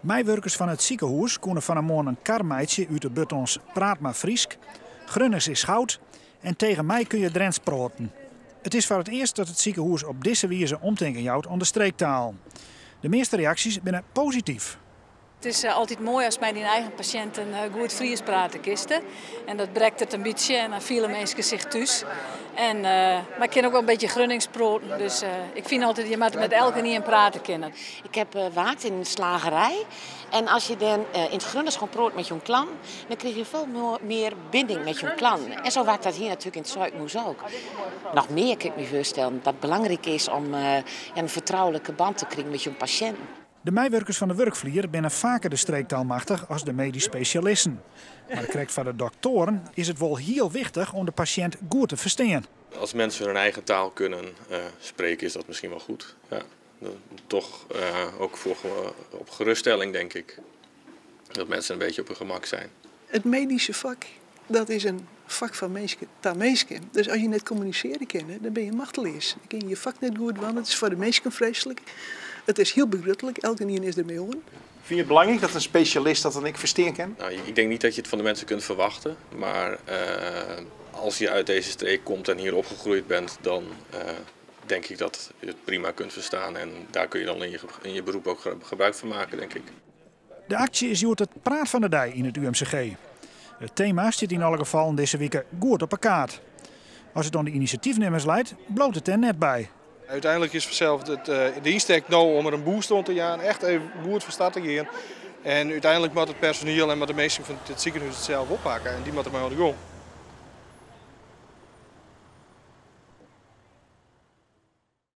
Medewerkers van het ziekenhuis konden van een morgen een karmeidje uit de buttons Praat maar Friesk. Grunners is goud en tegen mij kun je Drents praten. Het is voor het eerst dat het ziekenhuis op deze wijze omdenken jouwt aan de streektaal. De meeste reacties zijn positief. Het is altijd mooi als bij die eigen patiënten goed Fries praten kisten. En dat brekt het een beetje en dan vielen mensen zich thuis. Maar ik ken ook wel een beetje Grunnings praten, dus ik vind altijd je moet met elke niet in praten kennen. Ik heb gewerkt in een slagerij en als je dan in het Grunners gewoon praat met je klant, dan krijg je veel meer binding met je klant. En zo werkt dat hier natuurlijk in het Zuidmoes ook. Nog meer kan ik me voorstellen dat het belangrijk is om een vertrouwelijke band te krijgen met je patiënt. De medewerkers van de werkvlier binnen vaker de streektaal machtig als de medisch specialisten. Maar krijgt van de doktoren is het wel heel wichtig om de patiënt goed te verstaan. Als mensen hun eigen taal kunnen spreken is dat misschien wel goed. Ja, toch ook op geruststelling denk ik. Dat mensen een beetje op hun gemak zijn. Het medische vak, dat is een vak van mensen taal mensen. Dus als je net communiceren kent, dan ben je machteloos. Dan ken je je vak net goed, want het is voor de mensen vreselijk. Het is heel begruttelijk, elke keer is er mee om. Vind je het belangrijk dat een specialist dat dan ik verstaan kan? Nou, ik denk niet dat je het van de mensen kunt verwachten. Maar als je uit deze streek komt en hier opgegroeid bent, dan denk ik dat je het prima kunt verstaan. En daar kun je dan in je beroep ook gebruik van maken, denk ik. De actie is het praat van de dij in het UMCG. Het thema zit in alle gevallen deze week goed op een kaart. Als het dan de initiatiefnemers leidt, bloot het er net bij. Uiteindelijk is vanzelf de insteek nou om er een boost aan te gaan, echt even goed van start te gaan. En uiteindelijk moet het personeel en de meesten van het ziekenhuis het zelf oppakken en die moeten maar aan de gang.